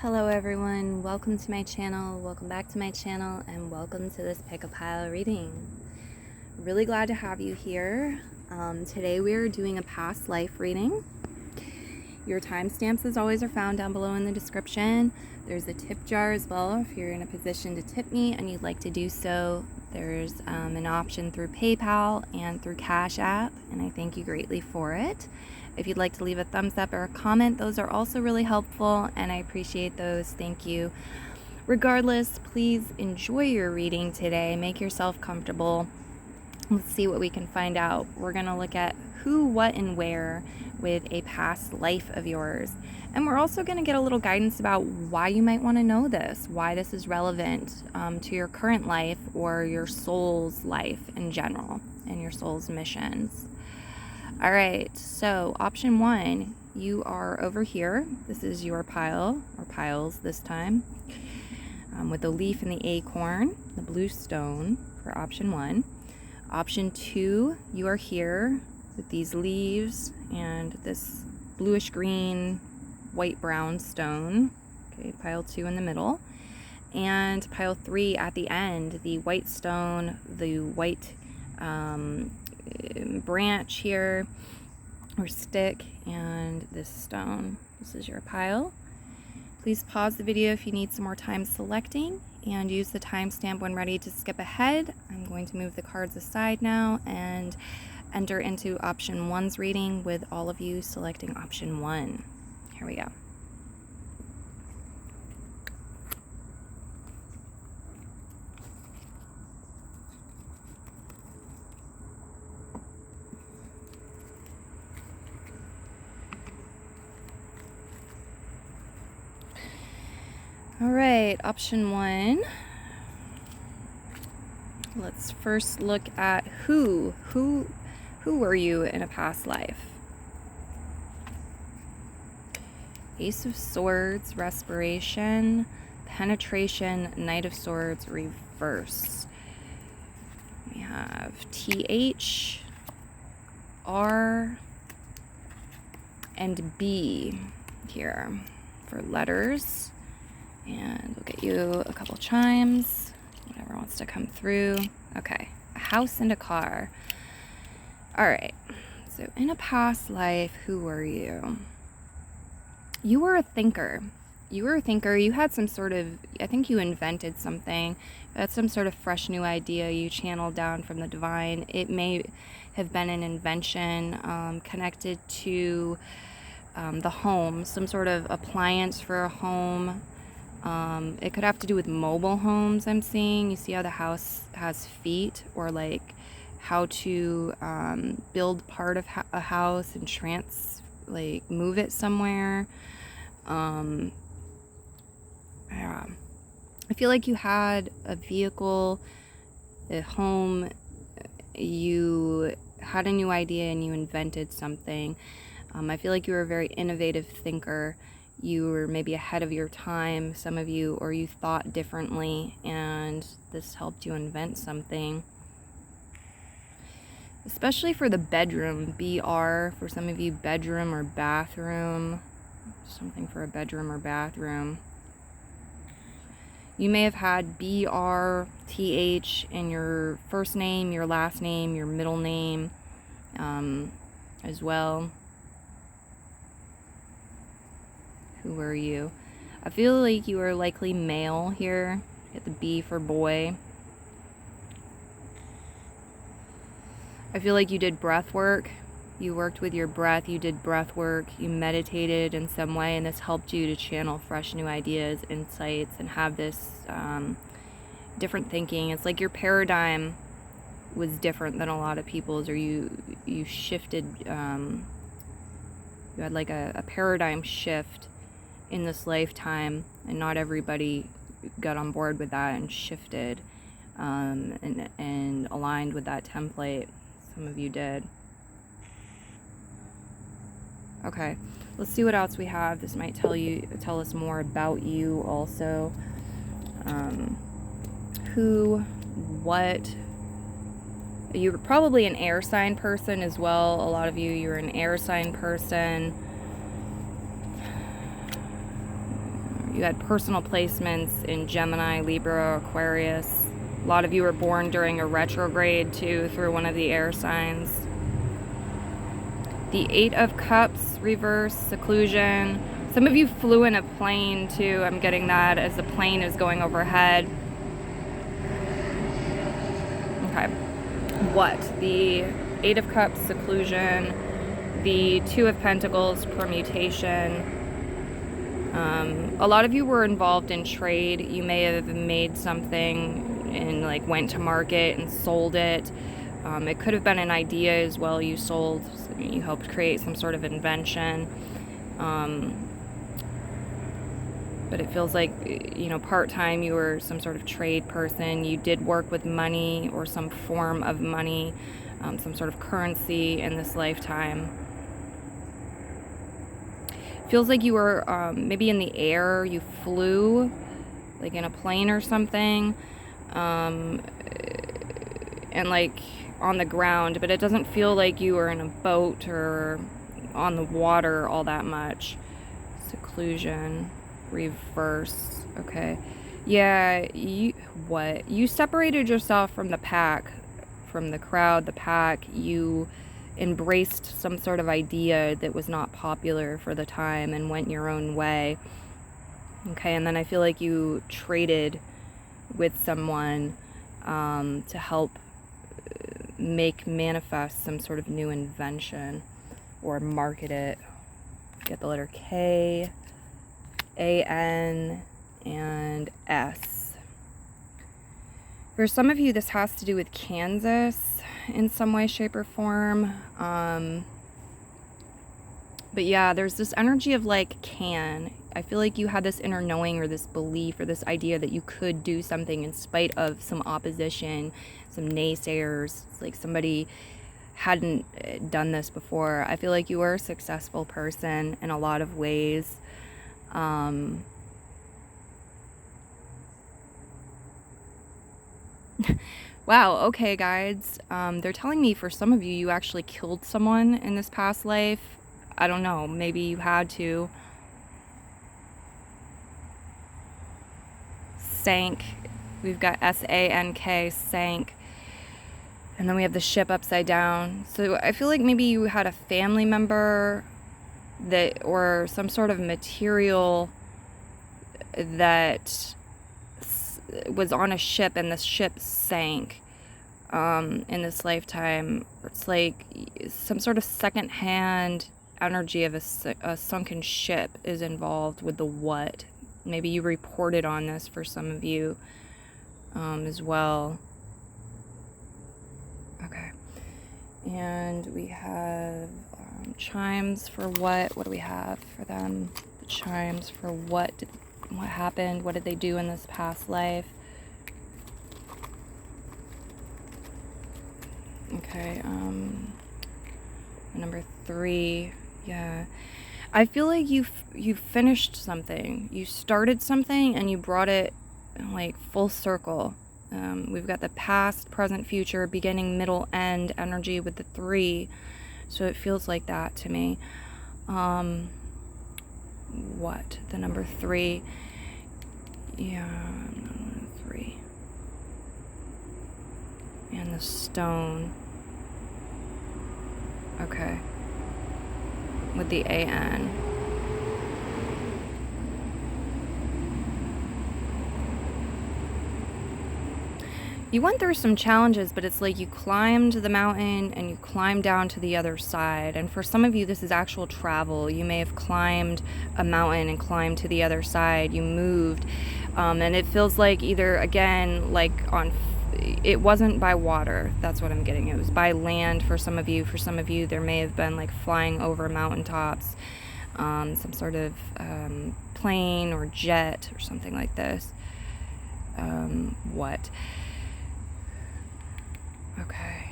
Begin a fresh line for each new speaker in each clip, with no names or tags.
Hello everyone, welcome to my channel, welcome back to my channel, and welcome to this pick a pile reading. Really glad to have you here. Today we are doing a past life reading. Your timestamps as always are found down below in the description. There's a tip jar as well if you're in a position to tip me and you'd like to do so. There's an option through PayPal and through Cash App, and I thank you greatly for it. If you'd like to leave a thumbs up or a comment, those are also really helpful, and I appreciate those. Thank you. Regardless, please enjoy your reading today. Make yourself comfortable. Let's see what we can find out. We're going to look at who, what, and where with a past life of yours. And we're also going to get a little guidance about why you might want to know this, why this is relevant to your current life or your soul's life in general and your soul's missions. All right, so option one, you are over here. This is your pile, or piles this time, with the leaf and the acorn, the blue stone for option one. Option two, you are here with these leaves and this bluish green, white brown stone. Okay, pile two in the middle. And pile three at the end, the white stone, the white branch here or stick, and this stone. This is your pile. Please pause the video if you need some more time selecting and use the timestamp when ready to skip ahead. I'm going to move the cards aside now and enter into option one's reading with all of you selecting option one. Here we go. All right, option one. Let's first look at who were you in a past life? Ace of Swords, respiration, penetration, Knight of Swords, reverse. We have TH, R, and B here for letters. And we'll get you a couple chimes, whatever wants to come through. Okay, a house and a car. All right, so in a past life, who were you? You were a thinker. You were a thinker. You had some sort of, I think you invented something. You had some sort of fresh new idea you channeled down from the divine. It may have been an invention connected to the home, some sort of appliance for a home. It could have to do with mobile homes. I'm seeing, you see how the house has feet, or like how to build part of a house and move it somewhere. Yeah. I feel like you had a vehicle, a home, you had a new idea and you invented something. I feel like you were a very innovative thinker. You were maybe ahead of your time, some of you, or you thought differently, and this helped you invent something. Especially for the bedroom, BR, for some of you, bedroom or bathroom, something for a bedroom or bathroom. You may have had BR, TH in your first name, your last name, your middle name as well. Who were you? I feel like you were likely male here. Get the B for boy. I feel like you did breath work. You worked with your breath. You did breath work. You meditated in some way, and this helped you to channel fresh new ideas, insights, and have this different thinking. It's like your paradigm was different than a lot of people's, or you shifted. You had like a paradigm shift in this lifetime, and not everybody got on board with that and shifted and aligned with that template. Some of you did. Okay, let's see what else we have. This might tell us more about you also. Who, what. You were probably an air sign person as well. A lot of you, you're an air sign person. You had personal placements in Gemini, Libra, Aquarius. A lot of you were born during a retrograde too, through one of the air signs. The Eight of Cups, reverse, seclusion. Some of you flew in a plane too. I'm getting that as the plane is going overhead. Okay. What? The Eight of Cups, seclusion. The Two of Pentacles, permutation. A lot of you were involved in trade. You may have made something and like went to market and sold it. It could have been an idea as well you sold. You helped create some sort of invention. But it feels like, you know, part-time you were some sort of trade person. You did work with money or some form of money, some sort of currency in this lifetime. Feels like you were maybe in the air. You flew, like in a plane or something, and like on the ground, but it doesn't feel like you were in a boat or on the water all that much. Seclusion, reverse. Okay. Yeah, you separated yourself from the pack, from the crowd, the pack. You embraced some sort of idea that was not popular for the time and went your own way. Okay, and then I feel like you traded with someone to help manifest some sort of new invention or market it. Get the letter K, A-N, and S. For some of you, this has to do with Kansas in some way, shape, or form. But yeah, there's this energy of like I feel like you had this inner knowing or this belief or this idea that you could do something in spite of some opposition, some naysayers. It's like somebody hadn't done this before. I feel like you were a successful person in a lot of ways. Wow, okay, guys. They're telling me for some of you, you actually killed someone in this past life. I don't know, maybe you had to. Sank. We've got S-A-N-K, sank. And then we have the ship upside down. So I feel like maybe you had a family member that, or some sort of material that was on a ship and the ship sank in this lifetime. It's like some sort of second-hand energy of a sunken ship is involved with the what. Maybe you reported on this for some of you as well. Okay. And we have chimes for what? What do we have for them? The chimes for what happened? What did they do in this past life? Okay, number 3, yeah. I feel like you finished something. You started something and you brought it like full circle. We've got the past, present, future, beginning, middle, end energy with the 3. So it feels like that to me. What? The number 3. Yeah, 3. And the stone. Okay. With the A-N. You went through some challenges, but it's like you climbed the mountain and you climbed down to the other side. And for some of you, this is actual travel. You may have climbed a mountain and climbed to the other side. You moved. And it feels like either, again, like it wasn't by water. That's what I'm getting. It was by land for some of you. For some of you, there may have been like flying over mountaintops, some sort of plane or jet or something like this. What? Okay.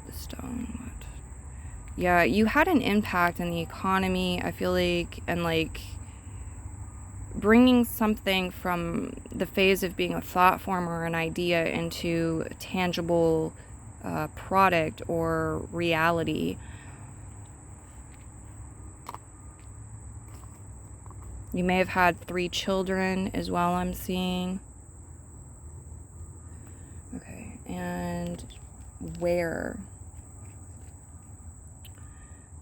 The stone. What? Yeah, you had an impact on the economy, I feel like, and like bringing something from the phase of being a thought form or an idea into a tangible product or reality. You may have had 3 children as well, I'm seeing. Okay, and where?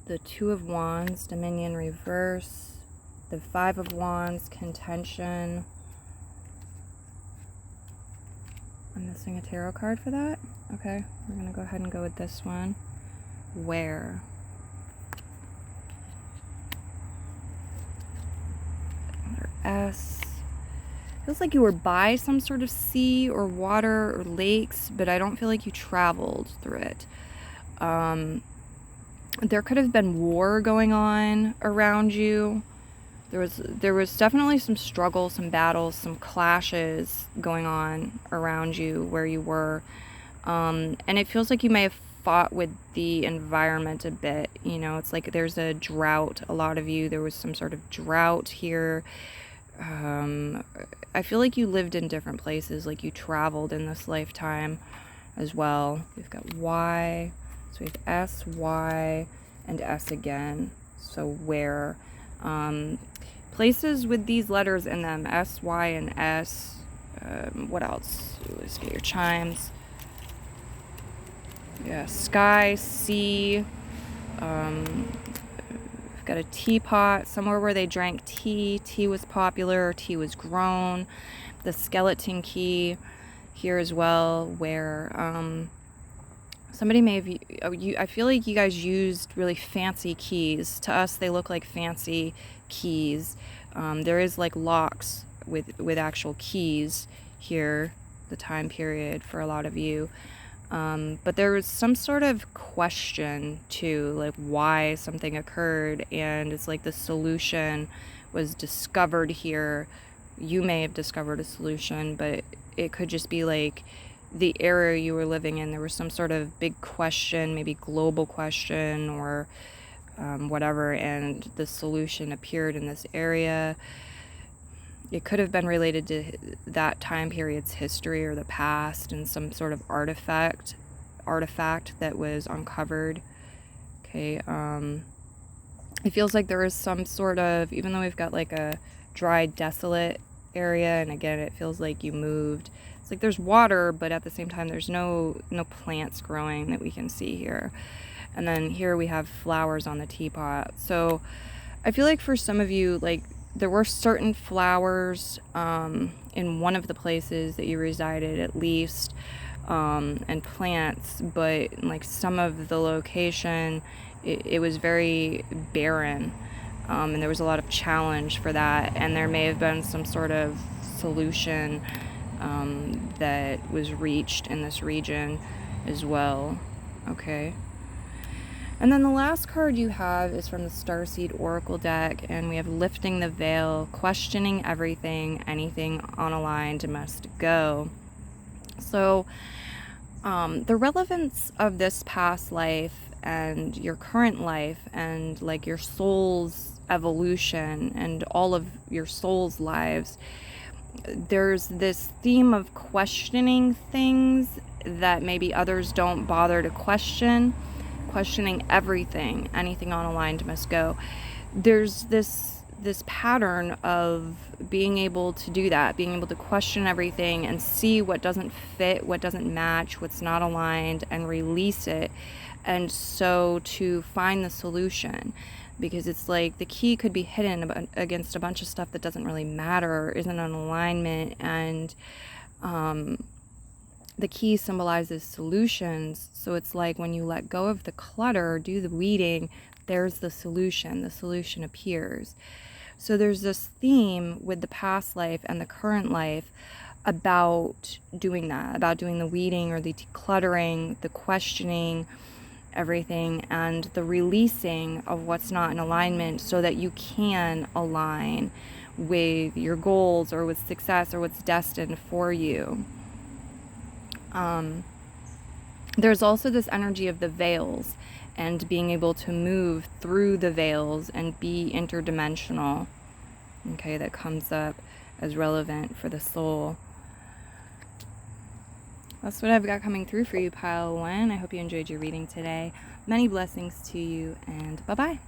The 2 of Wands, Dominion reverse. The 5 of Wands, contention. I'm missing a tarot card for that. Okay, we're going to go ahead and go with this one. Where? Letter S. Feels like you were by some sort of sea or water or lakes, but I don't feel like you traveled through it. There could have been war going on around you. There was definitely some struggle, some battles, some clashes going on around you where you were. And it feels like you may have fought with the environment a bit. You know, it's like there's a drought. A lot of you, there was some sort of drought here. I feel like you lived in different places, like you traveled in this lifetime as well. We've got Y, so we have S, Y, and S again. So where? Places with these letters in them, S, Y, and S. What else? Let's get your chimes. Yeah, sky, sea. We've got a teapot, somewhere where they drank tea. Tea was popular, tea was grown. The skeleton key here as well, where somebody may have, I feel like you guys used really fancy keys. To us, they look like fancy keys. There is like locks with actual keys here, the time period for a lot of you. But there was some sort of question too, like why something occurred, and it's like the solution was discovered here. You may have discovered a solution, but it could just be like the area you were living in. There was some sort of big question, maybe global question or whatever, and the solution appeared in this area. It could have been related to that time period's history or the past, and some sort of artifact that was uncovered. Okay, it feels like there is some sort of, even though we've got like a dry, desolate area, and again, it feels like you moved. It's like there's water, but at the same time, there's no plants growing that we can see here. And then here we have flowers on the teapot. So I feel like for some of you, like, there were certain flowers in one of the places that you resided, at least, and plants, but like some of the location, it was very barren, and there was a lot of challenge for that, and there may have been some sort of solution that was reached in this region as well. Okay. And then the last card you have is from the Starseed Oracle deck, and we have Lifting the Veil, questioning everything, anything unaligned must go. So the relevance of this past life and your current life and like your soul's evolution and all of your soul's lives, there's this theme of questioning things that maybe others don't bother to question. Questioning everything, anything unaligned must go. There's this pattern of being able to do that, being able to question everything and see what doesn't fit, what doesn't match, what's not aligned, and release it. And so to find the solution, because it's like the key could be hidden against a bunch of stuff that doesn't really matter or isn't in alignment, and the key symbolizes solutions. So it's like when you let go of the clutter, do the weeding, there's the solution. The solution appears. So there's this theme with the past life and the current life about doing that, about doing the weeding or the decluttering, the questioning, everything, and the releasing of what's not in alignment so that you can align with your goals or with success or what's destined for you. There's also this energy of the veils and being able to move through the veils and be interdimensional, okay, that comes up as relevant for the soul. That's what I've got coming through for you, Pile 1. I hope you enjoyed your reading today. Many blessings to you, and bye-bye.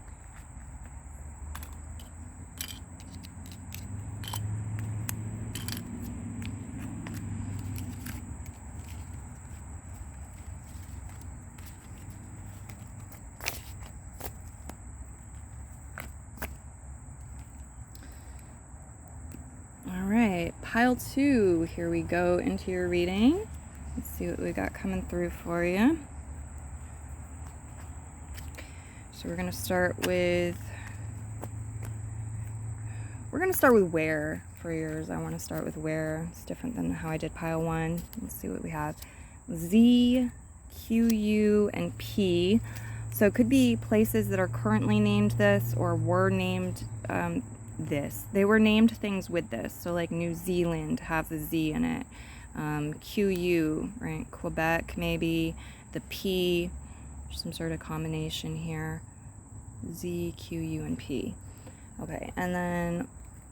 right, pile 2, here we go into your reading. Let's see what we got coming through for you. So we're gonna start with where for yours. I want to start with where. It's different than how I did pile 1. Let's see what we have. Z, Q, U, and P. So it could be places that are currently named this or were named this. They were named things with this. So like New Zealand has a Z in it. QU, right? Quebec, maybe. The P, some sort of combination here. Z, Q, U, and P. Okay, and then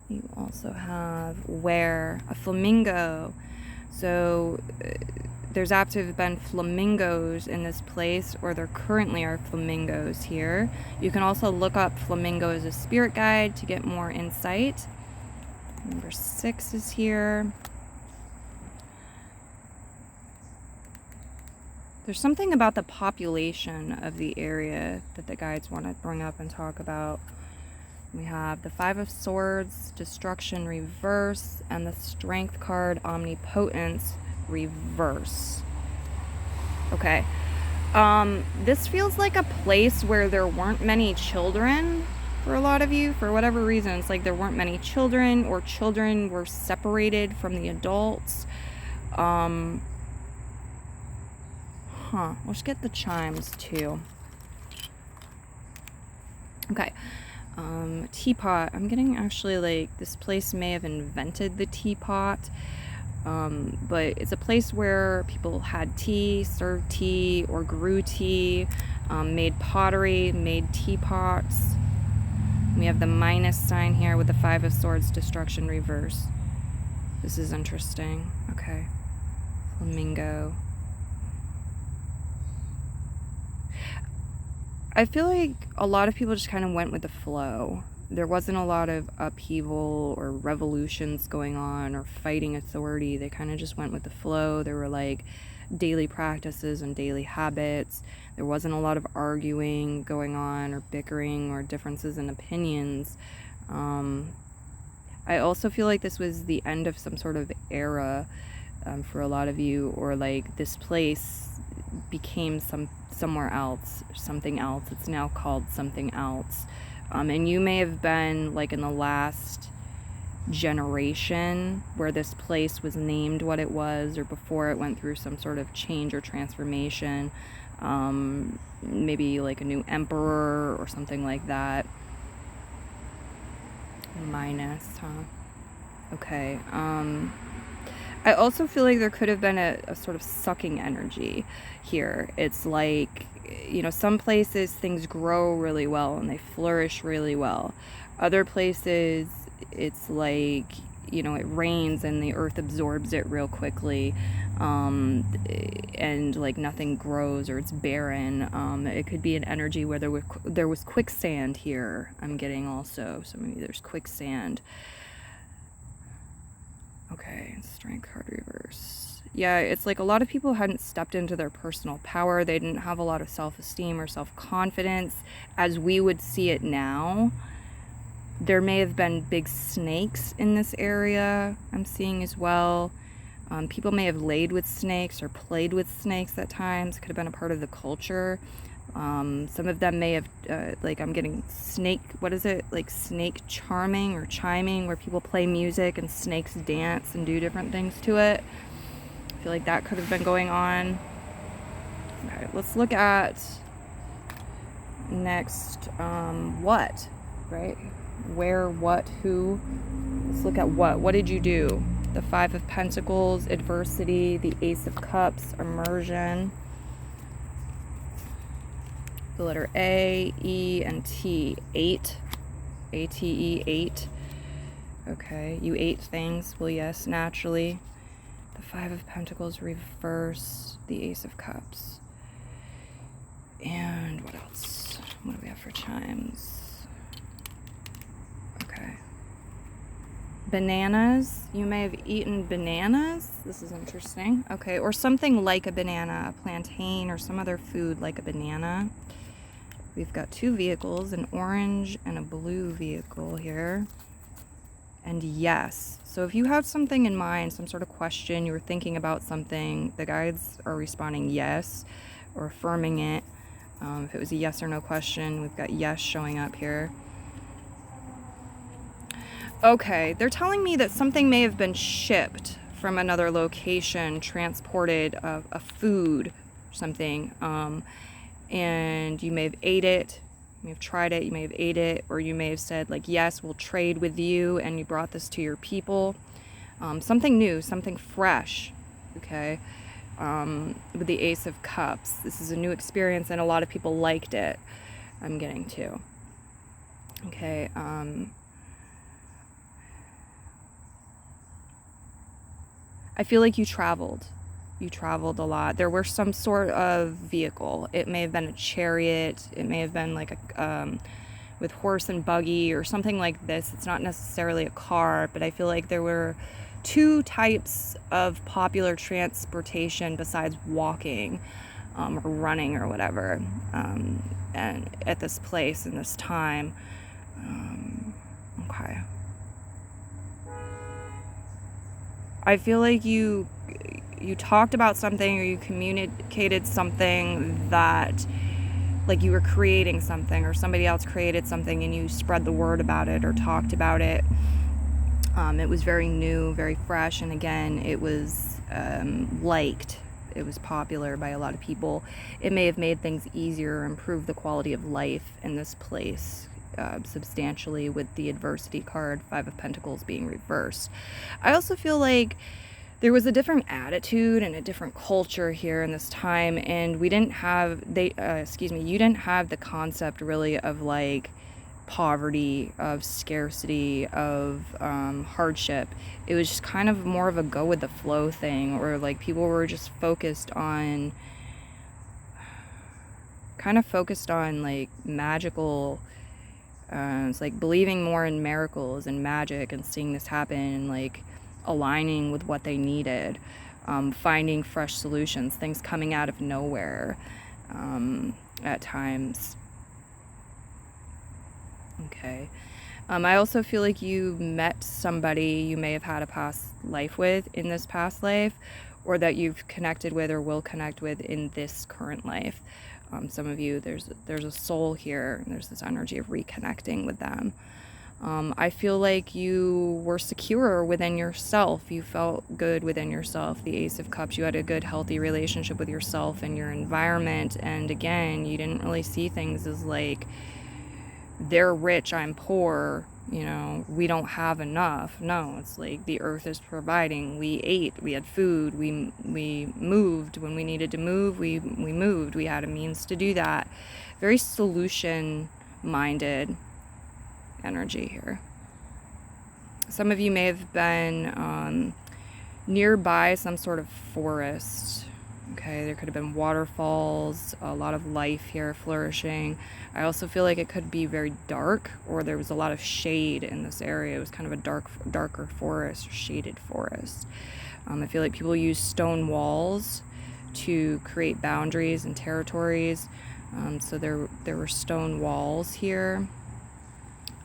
you also have where, a flamingo. So there's apt to have been flamingos in this place, or there currently are flamingos here. You can also look up flamingo as a spirit guide to get more insight. Number 6 is here. There's something about the population of the area that the guides want to bring up and talk about. We have the 5 of Swords, Destruction reverse, and the Strength card, Omnipotence reverse. Okay. This feels like a place where there weren't many children for a lot of you, for whatever reason. It's like there weren't many children, or children were separated from the adults. Let's get the chimes too. Okay. Teapot. I'm getting actually like this place may have invented the teapot. But it's a place where people had tea, served tea, or grew tea, made pottery, made teapots. We have the minus sign here with the 5 of Swords, Destruction reverse. This is interesting. Okay. Flamingo. I feel like a lot of people just kind of went with the flow. There wasn't a lot of upheaval or revolutions going on or fighting authority. They kind of just went with the flow. There were like daily practices and daily habits. There wasn't a lot of arguing going on or bickering or differences in opinions. I also feel like this was the end of some sort of era for a lot of you, or like this place became somewhere else, something else. It's now called something else. And you may have been like in the last generation where this place was named what it was, or before it went through some sort of change or transformation. Maybe like a new emperor or something like that. Minus, huh? Okay. I also feel like there could have been a sort of sucking energy here. It's like, you know, some places things grow really well and they flourish really well. Other places, it's like, you know, it rains and the earth absorbs it real quickly, and like nothing grows, or it's barren. It could be an energy where there was quicksand here, I'm getting also. So maybe there's quicksand. Okay, Strength card reverse. Yeah, it's like a lot of people hadn't stepped into their personal power. They didn't have a lot of self-esteem or self-confidence as we would see it now. There may have been big snakes in this area, I'm seeing as well. People may have laid with snakes or played with snakes at times. Could have been a part of the culture. Some of them may have, like I'm getting snake, what is it? Like snake charming or chiming, where people play music and snakes dance and do different things to it. I feel like that could have been going on. Okay, let's look at next, what, right? Where, what, who. Let's look at what. What did you do? The 5 of Pentacles, adversity, the Ace of Cups, immersion. The letter A, E, and T. 8. A-T-E, 8. Okay, you ate things. Well, yes, naturally. The 5 of Pentacles reverse, the Ace of Cups. And what else? What do we have for chimes? Okay. Bananas. You may have eaten bananas. This is interesting. Okay, or something like a banana, a plantain, or some other food like a banana. We've got 2 vehicles, an orange and a blue vehicle here. and yes. So if you had something in mind, some sort of question, you were thinking about something, the guides are responding yes or affirming it. If it was a yes or no question, we've got yes showing up here. Okay, they're telling me that something may have been shipped from another location, transported a food, something, and you may have ate it, you may have tried it, you may have ate it, or you may have said like, yes, we'll trade with you, and you brought this to your people. Something new, something fresh, okay? With the Ace of Cups, this is a new experience, and a lot of people liked it, I'm getting to. Okay, I feel like you traveled a lot. There were some sort of vehicle. It may have been a chariot, it may have been like a with horse and buggy or something like this. It's not necessarily a car, but I feel like there were two types of popular transportation besides walking or running or whatever, and at this place in this time. Okay, I feel like you talked about something, or you communicated something that, like, you were creating something, or somebody else created something, and you spread the word about it or talked about it. It was very new, very fresh, and again, it was liked. It was popular by a lot of people. It may have made things easier, improved the quality of life in this place substantially, with the adversity card, 5 of Pentacles, being reversed. I also feel like there was a different attitude and a different culture here in this time, and we didn't have, you didn't have the concept really of like poverty, of scarcity, of hardship. It was just kind of more of a go with the flow thing, or like people were just focused on like magical, it's like believing more in miracles and magic and seeing this happen, and like aligning with what they needed, finding fresh solutions, things coming out of nowhere at times. Okay. I also feel like you met somebody you may have had a past life with in this past life, or that you've connected with or will connect with in this current life. Some of you, there's a soul here, and there's this energy of reconnecting with them. I feel like you were secure within yourself. You felt good within yourself. The Ace of Cups, you had a good, healthy relationship with yourself and your environment. And again, you didn't really see things as like, they're rich, I'm poor, you know, we don't have enough. No, it's like the earth is providing. We ate, we had food, we moved when we needed to move, we moved, we had a means to do that. Very solution-minded energy here. Some of you may have been nearby some sort of forest. Okay, there could have been waterfalls, a lot of life here flourishing. I also feel like it could be very dark, or there was a lot of shade in this area. It was kind of a darker forest, or shaded forest. I feel like people use stone walls to create boundaries and territories. So there were stone walls here.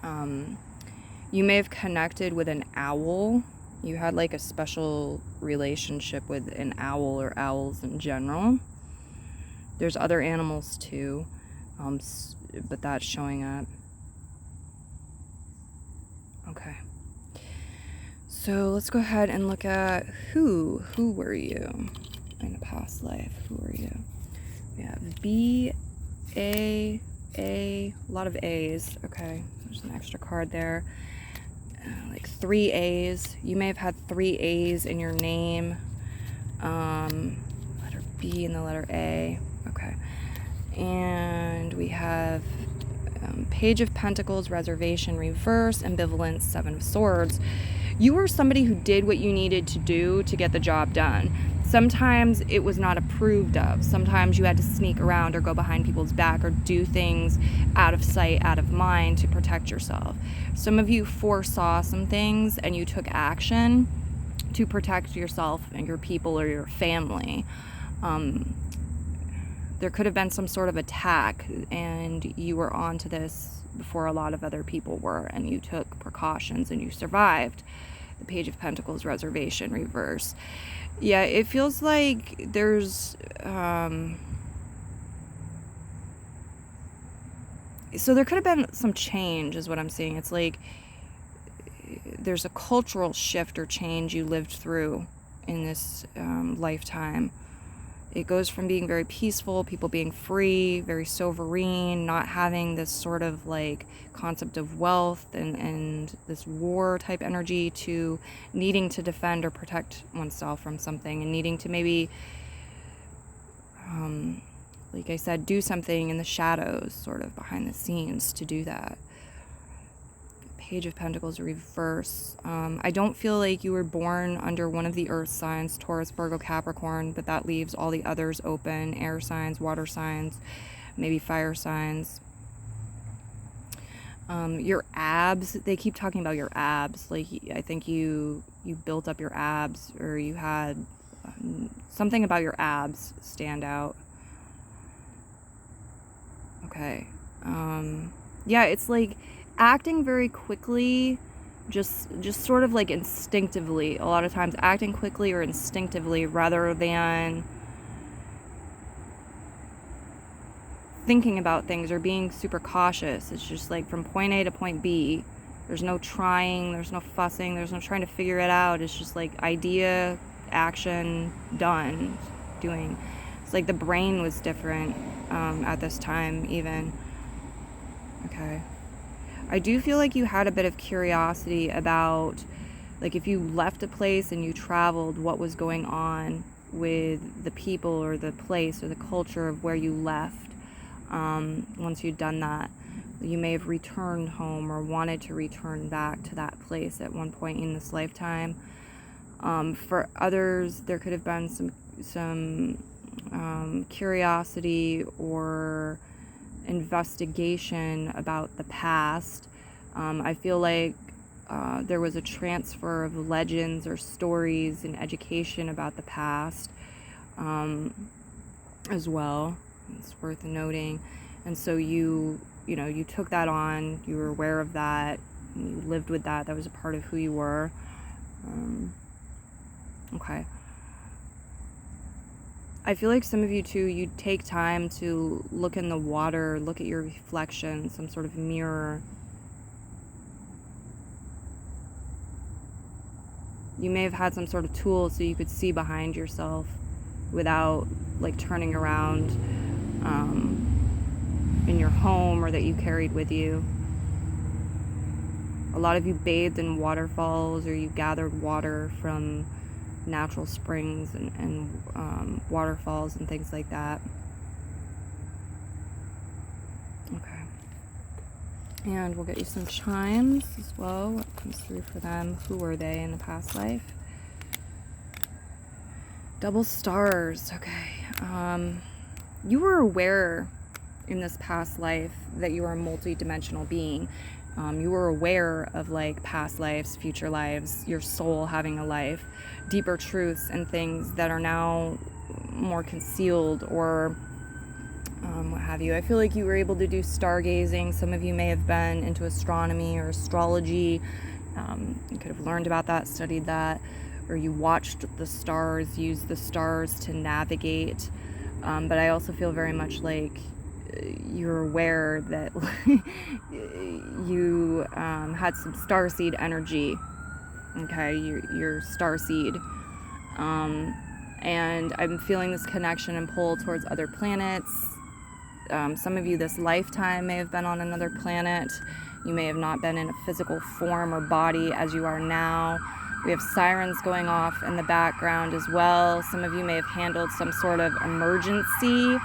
You may have connected with an owl. You had like a special relationship with an owl, or owls in general. There's other animals too, but that's showing up. Okay. So let's go ahead and look at who were you in a past life? Who were you? We have B, A, a lot of A's. Okay, there's an extra card there. Like 3 A's. You may have had 3 A's in your name. Letter B and the letter A. Okay. And we have Page of Pentacles, reservation, reverse, ambivalence, 7 of Swords. You were somebody who did what you needed to do to get the job done. Sometimes it was not approved of. Sometimes you had to sneak around or go behind people's back or do things out of sight, out of mind to protect yourself. Some of you foresaw some things and you took action to protect yourself and your people or your family. There could have been some sort of attack and you were onto this before a lot of other people were, and you took precautions and you survived. The Page of Pentacles, reservation, reverse. Yeah, it feels like there's so there could have been some change is what I'm seeing. It's like there's a cultural shift or change you lived through in this lifetime. It goes from being very peaceful, people being free, very sovereign, not having this sort of like concept of wealth and this war type energy, to needing to defend or protect oneself from something, and needing to maybe, like I said, do something in the shadows, sort of behind the scenes to do that. Page of Pentacles reverse. I don't feel like you were born under one of the earth signs, Taurus, Virgo, Capricorn, but that leaves all the others open. Air signs, water signs, maybe fire signs. Your abs, they keep talking about your abs. Like, I think you built up your abs, or you had something about your abs stand out. Okay. Yeah, it's like acting very quickly, just sort of like instinctively, a lot of times acting quickly or instinctively rather than thinking about things or being super cautious. It's just like from point A to point B. There's no trying, there's no fussing, there's no trying to figure it out. It's just like idea, action, done, doing. It's like the brain was different at this time even. Okay. I do feel like you had a bit of curiosity about, like, if you left a place and you traveled, what was going on with the people or the place or the culture of where you left. Once you'd done that, you may have returned home or wanted to return back to that place at one point in this lifetime. For others, there could have been some curiosity or investigation about the past. I feel like there was a transfer of legends or stories and education about the past as well. It's worth noting. And so you took that on, you were aware of that, and you lived with that. That was a part of who you were. Okay. I feel like some of you too, you take time to look in the water, look at your reflection, some sort of mirror. You may have had some sort of tool so you could see behind yourself without like turning around in your home, or that you carried with you. A lot of you bathed in waterfalls, or you gathered water from natural springs and waterfalls and things like that. Okay. And we'll get you some chimes as well. What comes through for them? Who were they in the past life? Double stars. Okay. You were aware in this past life that you were a multi-dimensional being. You were aware of like past lives, future lives, your soul having a life, deeper truths and things that are now more concealed or what have you. I feel like you were able to do stargazing. Some of you may have been into astronomy or astrology. You could have learned about that, studied that, or you watched the stars, used the stars to navigate. But I also feel very much like you're aware that you had some starseed energy. Okay, your starseed. And I'm feeling this connection and pull towards other planets. Some of you this lifetime may have been on another planet. You may have not been in a physical form or body as you are now. We have sirens going off in the background as well. Some of you may have handled some sort of emergency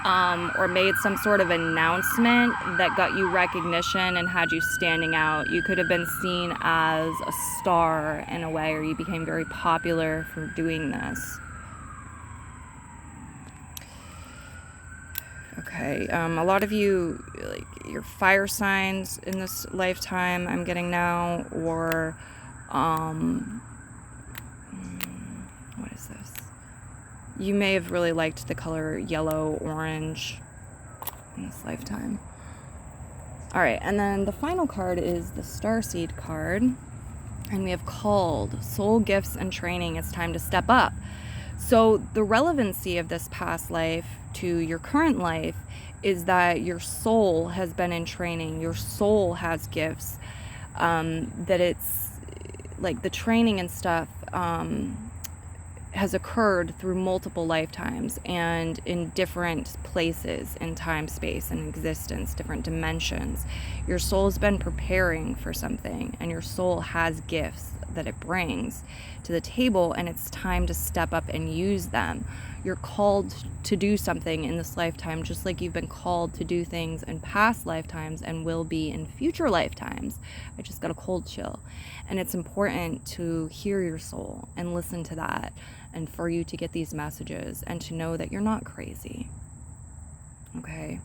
or made some sort of announcement that got you recognition and had you standing out. You could have been seen as a star in a way, or you became very popular for doing this. Okay, a lot of you, like, your fire signs in this lifetime I'm getting now, or what is this? You may have really liked the color yellow, orange in this lifetime. All right, and then the final card is the Starseed card. And we have called, soul gifts and training. It's time to step up. So the relevancy of this past life to your current life is that your soul has been in training. Your soul has gifts. That it's like the training and stuff has occurred through multiple lifetimes and in different places in time, space, and existence, different dimensions. Your soul's been preparing for something, and your soul has gifts that it brings to the table, and it's time to step up and use them. You're called to do something in this lifetime, just like you've been called to do things in past lifetimes and will be in future lifetimes. I just got a cold chill. And it's important to hear your soul and listen to that, and for you to get these messages and to know that you're not crazy. Okay?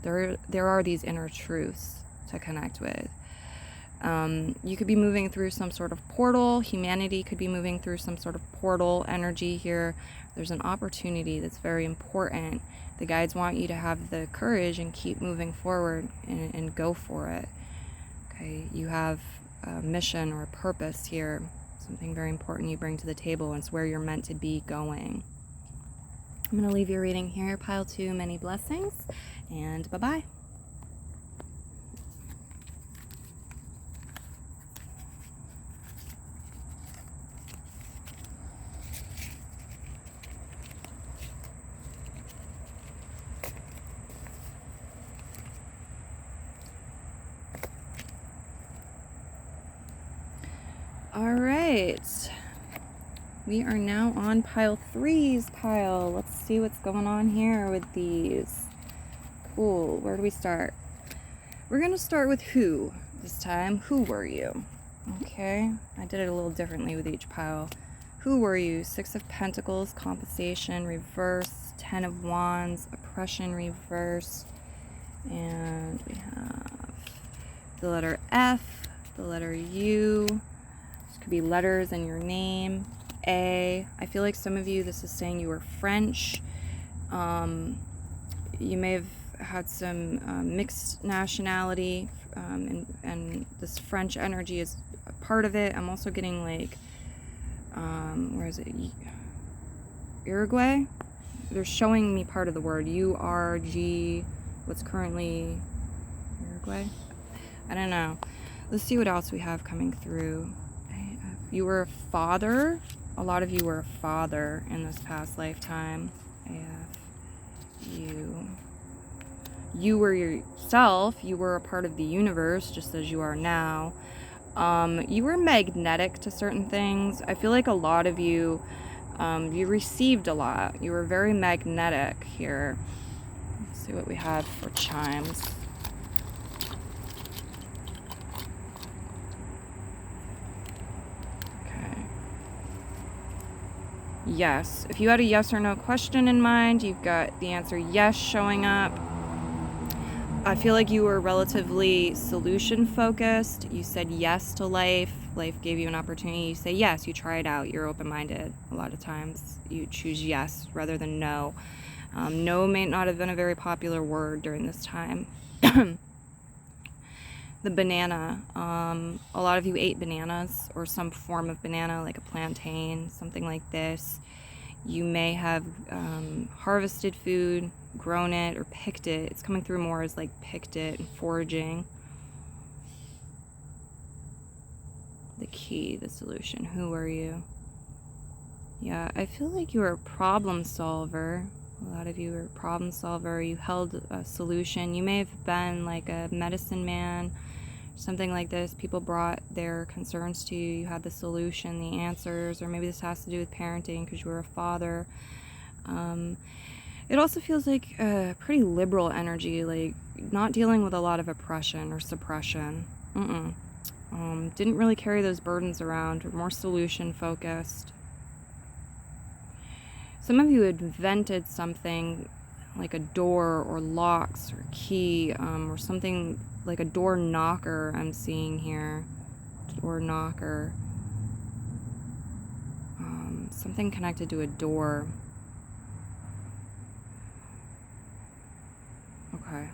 There are these inner truths to connect with. You could be moving through some sort of portal. Humanity could be moving through some sort of portal energy here. There's an opportunity that's very important. The guides want you to have the courage and keep moving forward and go for it. Okay, you have a mission or a purpose here, something very important you bring to the table, and it's where you're meant to be going. I'm going to leave your reading here, pile 2, many blessings, and bye-bye. All right, we are now on pile 3's pile. Let's see what's going on here with these. Cool, where do we start? We're gonna start with who this time. Who were you? Okay, I did it a little differently with each pile. Who were you? 6 of Pentacles, compensation, reverse, 10 of Wands, oppression, reverse, and we have the letter F, the letter U. Could be letters in your name. A. I feel like some of you, this is saying you were French. You may have had some mixed nationality, and this French energy is a part of it. I'm also getting like, where is it? Uruguay? They're showing me part of the word. U-R-G, what's currently Uruguay? I don't know. Let's see what else we have coming through. You were a father. A lot of you were a father in this past lifetime. You were yourself. You were a part of the universe, just as you are now. You were magnetic to certain things. I feel like a lot of you, you received a lot. You were very magnetic here. Let's see what we have for chimes. Yes. If you had a yes or no question in mind, you've got the answer yes showing up. I feel like you were relatively solution focused. You said yes to life. Life gave you an opportunity. You say yes, you try it out. You're open-minded. A lot of times you choose yes rather than no. No may not have been a very popular word during this time. The banana. A lot of you ate bananas or some form of banana, like a plantain, something like this. You may have harvested food, grown it, or picked it. It's coming through more as like picked it and foraging. The key, the solution. Who are you? Yeah, I feel like you were a problem solver. A lot of you were a problem solver. You held a solution. You may have been like a medicine man, something like this. People brought their concerns to you. You had the solution, the answers, or maybe this has to do with parenting because you were a father. It also feels like a pretty liberal energy, like not dealing with a lot of oppression or suppression. Didn't really carry those burdens around, or more solution focused. Some of you invented something like a door or locks or key, or something like a door knocker I'm seeing here. Door knocker. Something connected to a door. Okay.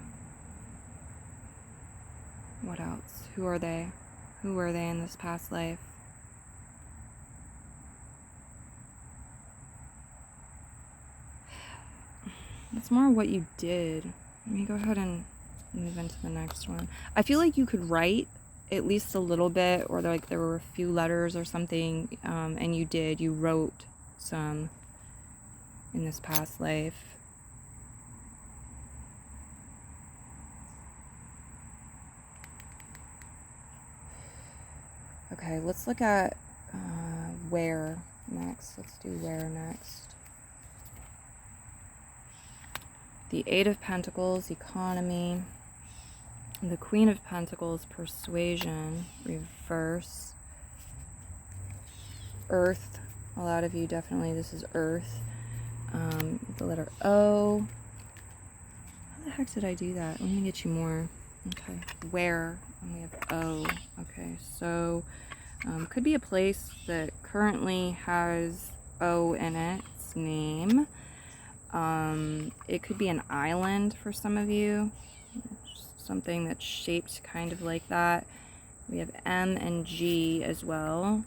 Who are they? Who were they in this past life? It's more what you did. Let me go ahead and move into the next one. I feel like you could write at least a little bit, or like there were a few letters or something, and you wrote some in this past life. Okay, let's look at where next. Let's do where next. The Eight of Pentacles, economy. The Queen of Pentacles, persuasion, reverse. Earth. A lot of you definitely, this is Earth. The letter O. How the heck did I do that? Let me get you more. Okay. Where? And we have O. Okay, so could be a place that currently has O in its name. It could be an island for some of you. Something that's shaped kind of like that. We have M and G as well.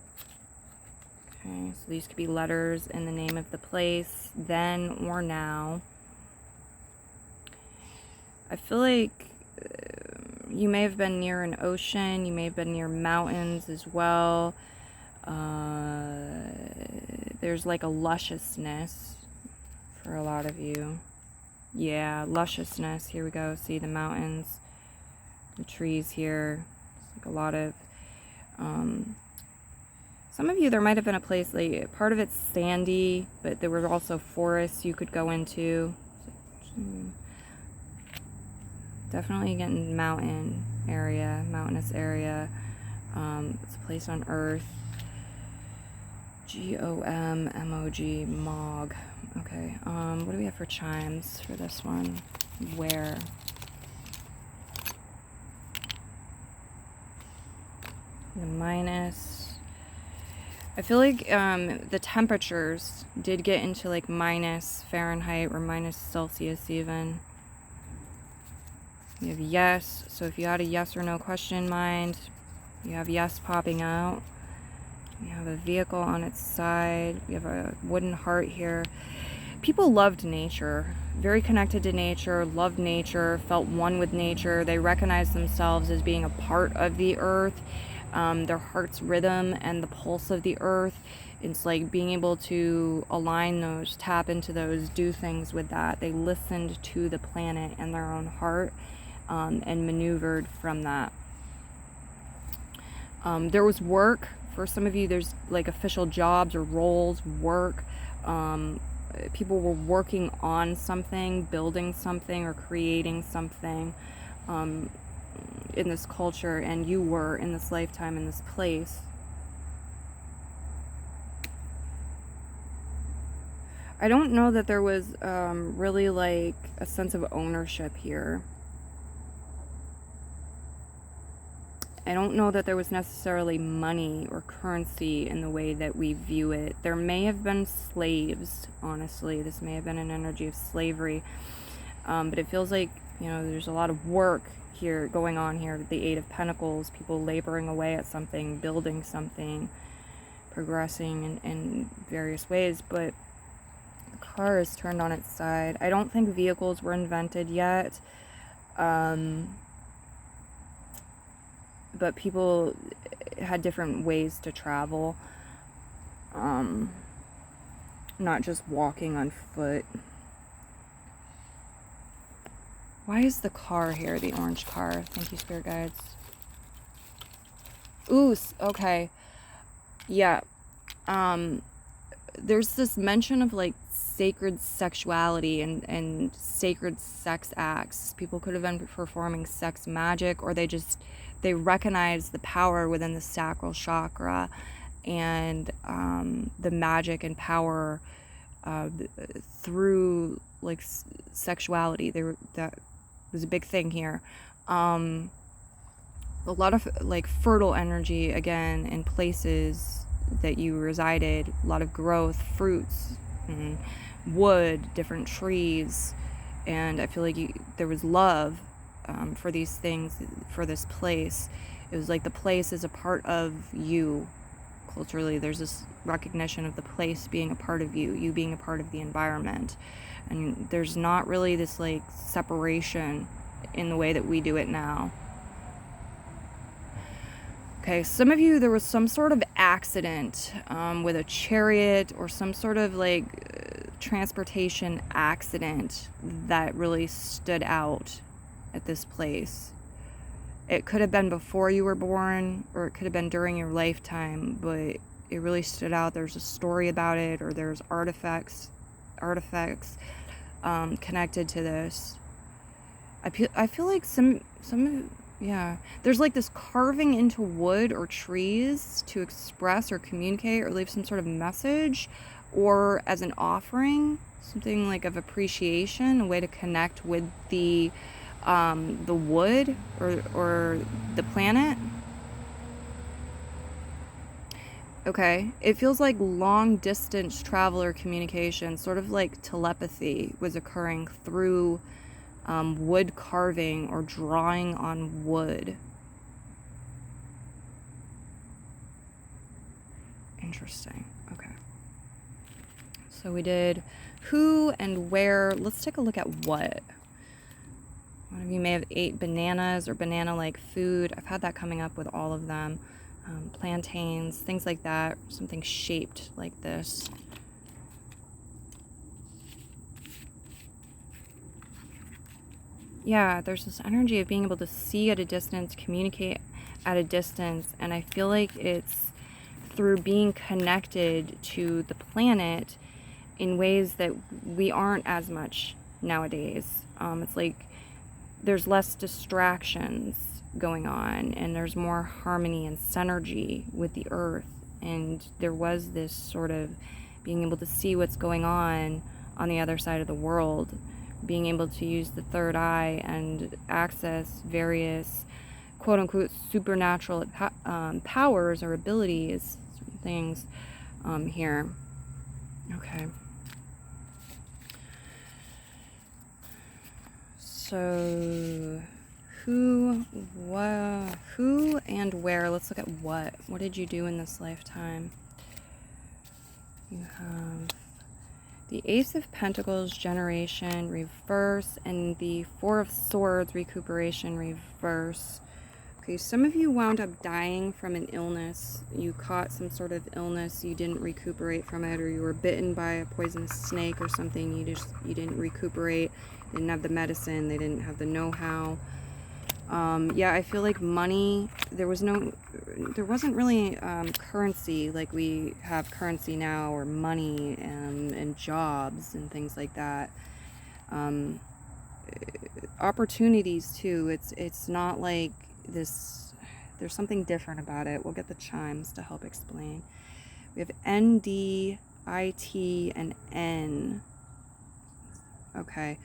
Okay, so these could be letters in the name of the place, then or now. I feel like you may have been near an ocean, you may have been near mountains as well. There's like a lusciousness for a lot of you. Yeah, lusciousness. Here we go. See the mountains, the trees here. It's like a lot of some of you, there might have been a place, like part of it's sandy, but there were also forests you could go into. Definitely getting mountain area, mountainous area. It's a place on Earth. G-O-M-M-O-G, Mog. Okay, what do we have for chimes for this one? Where? The minus. I feel like the temperatures did get into like minus Fahrenheit or minus Celsius even. You have yes, so if you had a yes or no question in mind, you have yes popping out. We have a vehicle on its side. We have a wooden heart here. People loved nature, very connected to nature, loved nature, felt one with nature. They recognized themselves as being a part of the earth, their heart's rhythm and the pulse of the earth. It's like being able to align those, tap into those, do things with that. They listened to the planet and their own heart, and maneuvered from that. There was work. For some of you, there's like official jobs or roles, work. People were working on something, building something, or creating something in this culture, and you were in this lifetime, in this place. I don't know that there was really like a sense of ownership here. I don't know that there was necessarily money or currency in the way that we view it. There may have been slaves, honestly. This may have been an energy of slavery. But it feels like, you know, there's a lot of work here going on here. The Eight of Pentacles, people laboring away at something, building something, progressing in various ways. But the car is turned on its side. I don't think vehicles were invented yet. But people had different ways to travel, not just walking on foot. Why is the car here, the orange car? Thank you, spirit guides. Ooh, okay. Yeah. There's this mention of like sacred sexuality and sacred sex acts. People could have been performing sex magic, or they recognize the power within the sacral chakra and the magic and power through like sexuality. That was a big thing here. A lot of like fertile energy again in places that you resided. A lot of growth, fruits, and wood, different trees, and I feel like there was love for these things, for this place. It was like the place is a part of you. Culturally, there's this recognition of the place being a part of you, you being a part of the environment. And there's not really this like separation in the way that we do it now. Okay, some of you, there was some sort of accident with a chariot or some sort of like transportation accident that really stood out at this place. It could have been before you were born, or it could have been during your lifetime, but it really stood out. There's a story about it, or there's artifacts connected to this. I feel like yeah, there's like this carving into wood or trees to express or communicate or leave some sort of message, or as an offering, something like of appreciation, a way to connect with the wood or the planet. Okay, it feels like long distance travel or communication, sort of like telepathy was occurring through wood carving or drawing on wood. Interesting. Okay. So we did who and where. Let's take a look at what. One of you may have ate bananas or banana-like food. I've had that coming up with all of them. Plantains, things like that. Something shaped like this. Yeah, there's this energy of being able to see at a distance, communicate at a distance, and I feel like it's through being connected to the planet in ways that we aren't as much nowadays. It's like there's less distractions going on, and there's more harmony and synergy with the earth, and there was this sort of being able to see what's going on the other side of the world, being able to use the third eye and access various quote-unquote supernatural powers or abilities, certain things here. Okay. So who and where? Let's look at what. What did you do in this lifetime? You have the Ace of Pentacles, generation, reverse, and the Four of Swords, recuperation, reverse. Okay, some of you wound up dying from an illness. You caught some sort of illness, you didn't recuperate from it, or you were bitten by a poisonous snake or something, you didn't recuperate, didn't have the medicine, they didn't have the know-how. Yeah, I feel like money, there wasn't really currency like we have currency now, or money and jobs and things like that. Opportunities too, it's not like this, there's something different about it. We'll get the chimes to help explain. We have N, D, I, T, and N. Okay.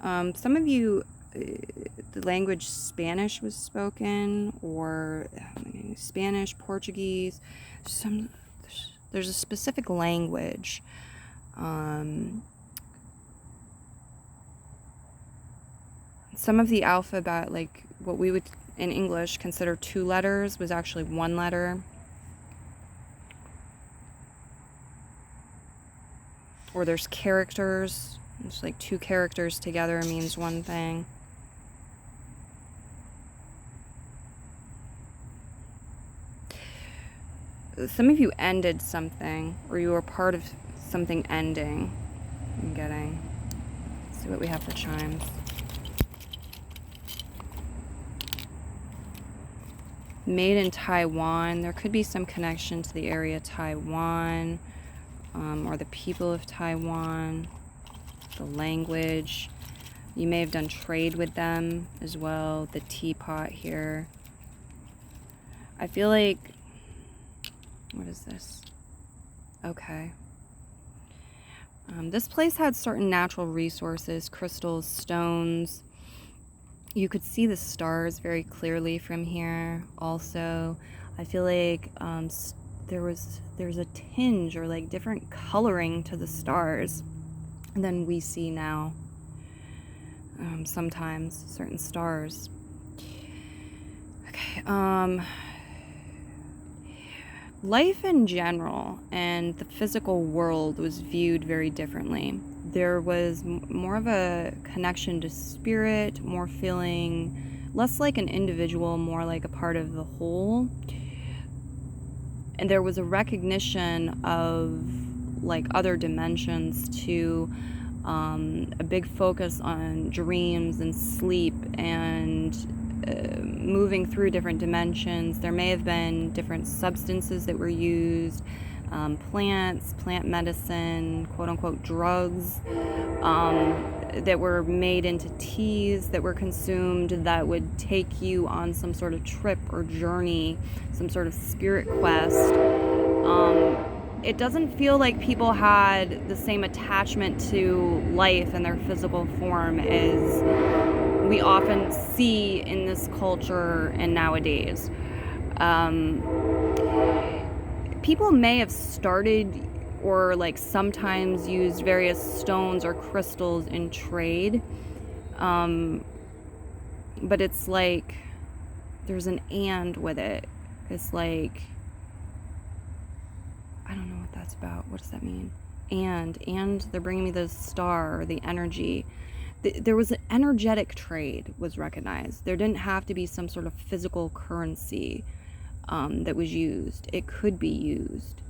Some of you, the language Spanish was spoken, or Spanish, Portuguese. There's a specific language. Some of the alphabet, like what we would in English consider 2 letters, was actually 1 letter. Or there's characters. It's like 2 characters together means one thing. Some of you ended something, or you were part of something ending. I'm getting. Let's see what we have for chimes. Made in Taiwan. There could be some connection to the area Taiwan, or the people of Taiwan, the language. You may have done trade with them as well. The teapot here. I feel like, what is this? Okay. This place had certain natural resources, crystals, stones. You could see the stars very clearly from here. Also, I feel like there's a tinge or like different coloring to the stars than we see now. Sometimes certain stars. Okay, life in general and the physical world was viewed very differently. There was more of a connection to spirit, more feeling less like an individual, more like a part of the whole. And there was a recognition of like other dimensions to a big focus on dreams and sleep and moving through different dimensions. There may have been different substances that were used, plants, plant medicine, quote-unquote drugs, that were made into teas that were consumed that would take you on some sort of trip or journey, some sort of spirit quest. It doesn't feel like people had the same attachment to life and their physical form as we often see in this culture and nowadays. People may have started or like sometimes used various stones or crystals in trade, but it's like there's an and with it. It's like, I don't know what that's about. What does that mean? And they're bringing me the star or the energy. There was an energetic trade was recognized. There didn't have to be some sort of physical currency that was used. It could be used.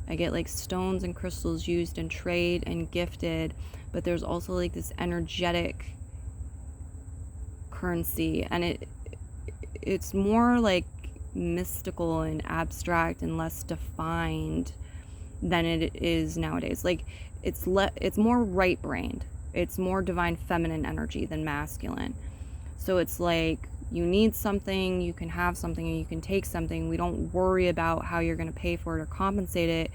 I get like stones and crystals used in trade and gifted, but there's also like this energetic currency, and it's more like mystical and abstract and less defined than it is nowadays. Like it's more right-brained. It's more divine feminine energy than masculine. So it's like you need something, you can have something, and you can take something. We don't worry about how you're going to pay for it or compensate it.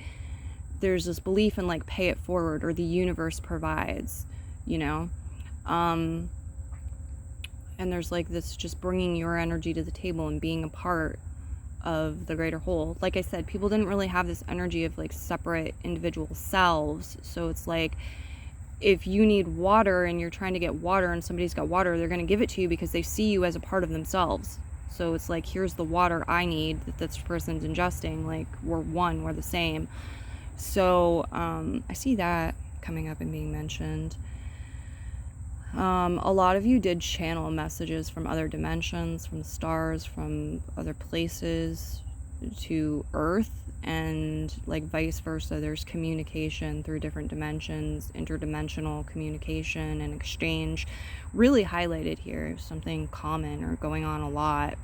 There's this belief in like pay it forward, or the universe provides, you know? And there's like this just bringing your energy to the table and being a part of the greater whole. Like I said, people didn't really have this energy of like separate individual selves. So it's like, if you need water and you're trying to get water and somebody's got water, they're going to give it to you because they see you as a part of themselves. So it's like, here's the water I need that this person's ingesting. Like, we're one, we're the same. So I see that coming up and being mentioned. A lot of you did channel messages from other dimensions, from the stars, from other places to Earth, and like vice versa. There's communication through different dimensions, interdimensional communication and exchange really highlighted here. Something common or going on a lot.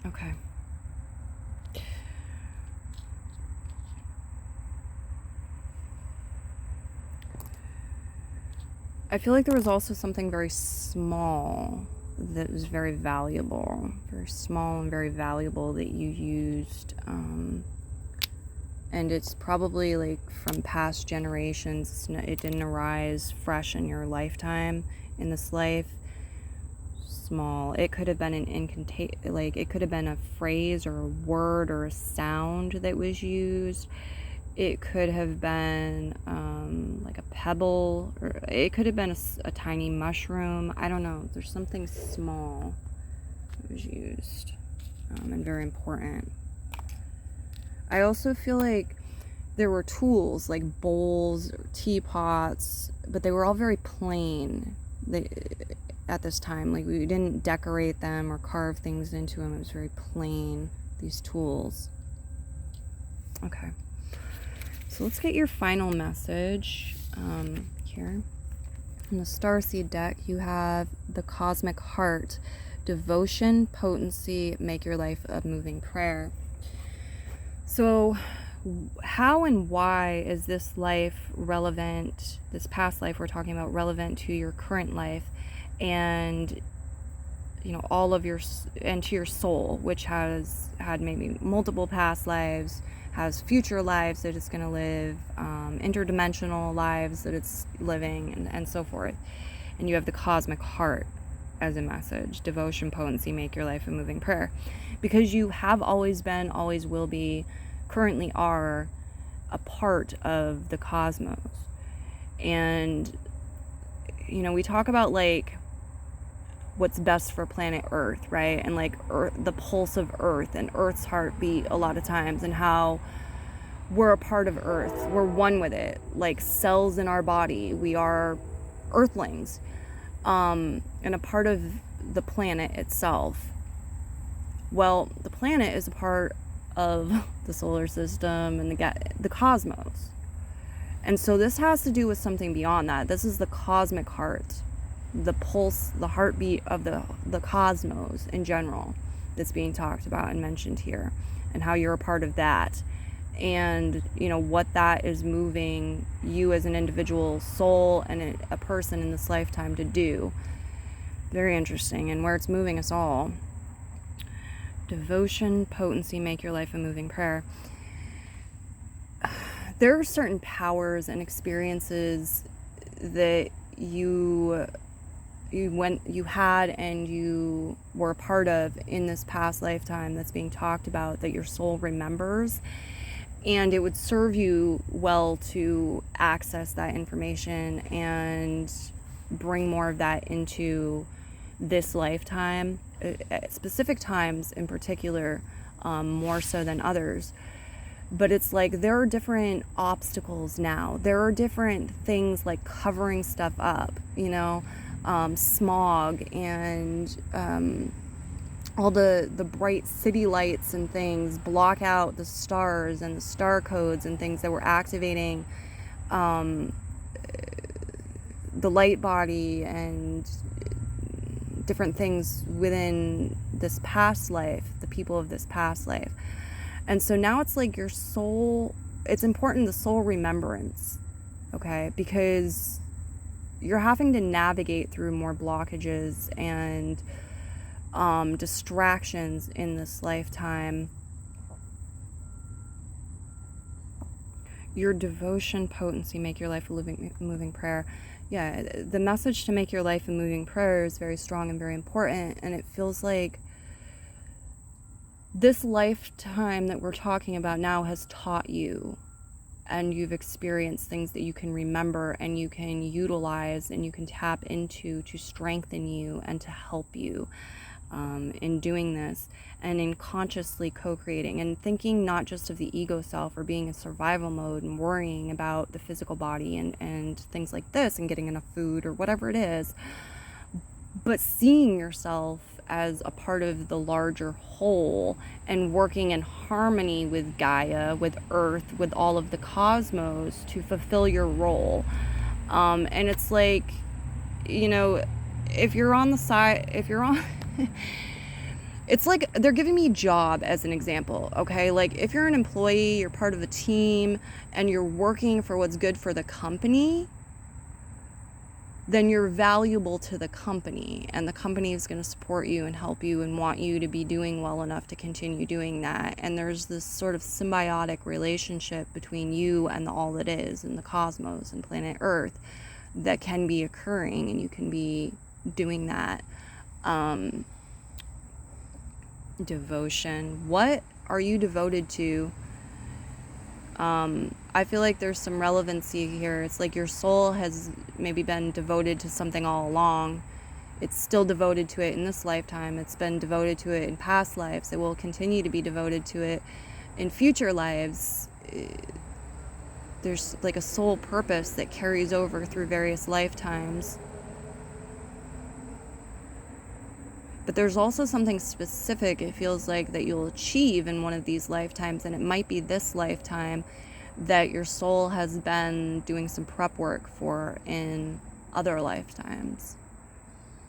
Okay. I feel like there was also something very small that was very valuable, very small and very valuable that you used, and it's probably like from past generations. It didn't arise fresh in your lifetime in this life. Small. It could have been an like it could have been a phrase or a word or a sound that was used. It could have been like a pebble, or it could have been a tiny mushroom. I don't know. There's something small that was used, and very important. I also feel like there were tools like bowls or teapots, but they were all very plain. At this time, like we didn't decorate them or carve things into them. It was very plain, these tools. Okay. So let's get your final message here. In the Starseed deck, you have the Cosmic Heart, devotion, potency, make your life a moving prayer. So how and why is this life relevant, this past life we're talking about, relevant to your current life and, you know, all of your, and to your soul, which has had maybe multiple past lives, has future lives that it's going to live, interdimensional lives that it's living, and so forth. And you have the Cosmic Heart as a message, devotion, potency, make your life a moving prayer. Because you have always been, always will be, currently are a part of the cosmos. And, you know, we talk about like what's best for planet Earth, right? And like Earth, the pulse of Earth and Earth's heartbeat a lot of times, and how we're a part of Earth. We're one with it, like cells in our body. We are Earthlings, and a part of the planet itself. Well, the planet is a part of the solar system and the cosmos. And so this has to do with something beyond that. This is the cosmic heart, the pulse, the heartbeat of the cosmos in general that's being talked about and mentioned here, and how you're a part of that. And, you know, what that is moving you as an individual soul and a person in this lifetime to do. Very interesting. And where it's moving us all. Devotion, potency, make your life a moving prayer. There are certain powers and experiences that you had and you were a part of in this past lifetime that's being talked about, that your soul remembers. And it would serve you well to access that information and bring more of that into this lifetime, at specific times in particular, more so than others. But it's like there are different obstacles now. There are different things like covering stuff up, you know, smog and all the bright city lights and things block out the stars and the star codes and things that were activating the light body and different things within this past life, the people of this past life. And so now it's like your soul, it's important, the soul remembrance, okay? Because you're having to navigate through more blockages and distractions in this lifetime. Your devotion, potency, make your life a moving prayer. Yeah, the message to make your life a moving prayer is very strong and very important. And it feels like this lifetime that we're talking about now has taught you, and you've experienced things that you can remember and you can utilize and you can tap into to strengthen you and to help you in doing this, and in consciously co-creating and thinking not just of the ego self or being in survival mode and worrying about the physical body and things like this and getting enough food or whatever it is, but seeing yourself as a part of the larger whole and working in harmony with Gaia, with Earth, with all of the cosmos to fulfill your role. And it's like, you know, if you're on it's like they're giving me job as an example, okay? Like if you're an employee, you're part of a team, and you're working for what's good for the company, then you're valuable to the company, and the company is going to support you and help you and want you to be doing well enough to continue doing that. And there's this sort of symbiotic relationship between you and the all that is and the cosmos and planet Earth that can be occurring, and you can be doing that. Devotion. What are you devoted to? I feel like there's some relevancy here. It's like your soul has maybe been devoted to something all along. It's still devoted to it in this lifetime. It's been devoted to it in past lives. It will continue to be devoted to it in future lives. There's like a soul purpose that carries over through various lifetimes. But there's also something specific, it feels like, that you'll achieve in one of these lifetimes, and it might be this lifetime that your soul has been doing some prep work for in other lifetimes.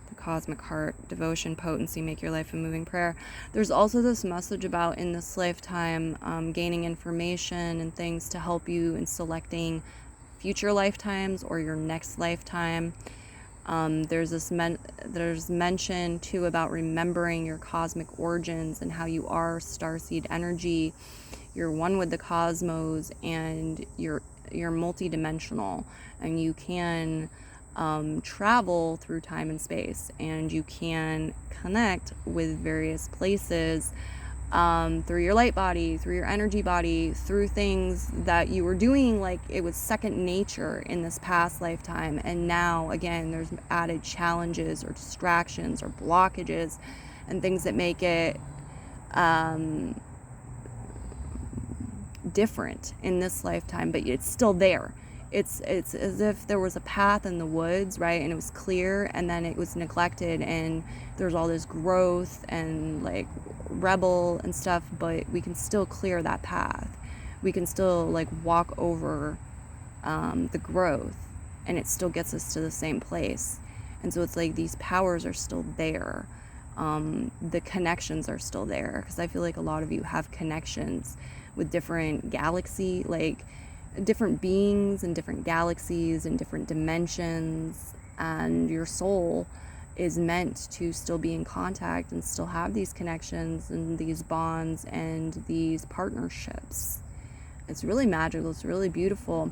The cosmic heart, devotion, potency, make your life a moving prayer. There's also this message about in this lifetime gaining information and things to help you in selecting future lifetimes or your next lifetime. There's mention too about remembering your cosmic origins and how you are starseed energy. You're one with the cosmos, and you're multidimensional, and you can travel through time and space, and you can connect with various places through your light body, through your energy body, through things that you were doing like it was second nature in this past lifetime. And now, again, there's added challenges or distractions or blockages and things that make it different in this lifetime, but it's still there. It's as if there was a path in the woods, right? And it was clear, and then it was neglected, and there's all this growth and like rebel and stuff, but we can still clear that path. We can still like walk over the growth, and it still gets us to the same place. And so it's like these powers are still there. The connections are still there, because I feel like a lot of you have connections with different galaxy, like different beings and different galaxies and different dimensions, and your soul is meant to still be in contact and still have these connections and these bonds and these partnerships. It's really magical. It's really beautiful.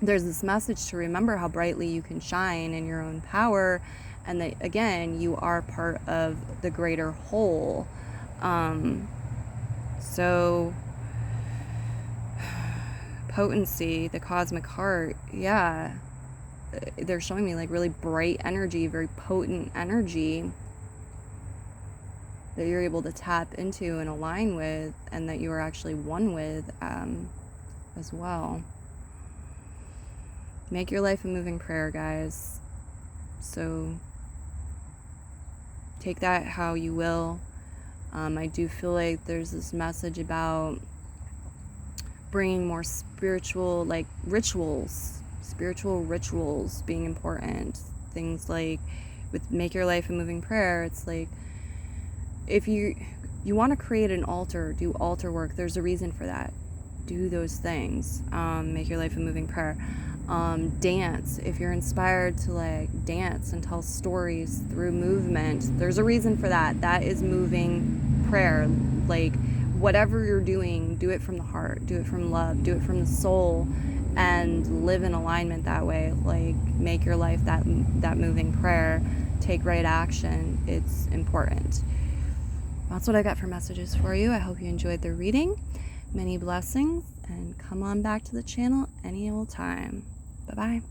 There's this message to remember how brightly you can shine in your own power, and that, again, you are part of the greater whole. So potency, the cosmic heart, yeah, they're showing me like really bright energy, very potent energy that you're able to tap into and align with, and that you are actually one with as well. Make your life a moving prayer, guys. So take that how you will. I do feel like there's this message about bringing more spiritual rituals being important. Things like with Make Your Life a Moving Prayer, it's like if you want to create an altar, do altar work, there's a reason for that. Do those things. Make your life a moving prayer. Dance. If you're inspired to like dance and tell stories through movement, there's a reason for that. That is moving prayer. Like whatever you're doing, do it from the heart, do it from love, do it from the soul, and live in alignment that way. Like make your life that moving prayer. Take right action. It's important. That's what I got for messages for you. I hope you enjoyed the reading. Many blessings, and come on back to the channel any old time. Bye-bye.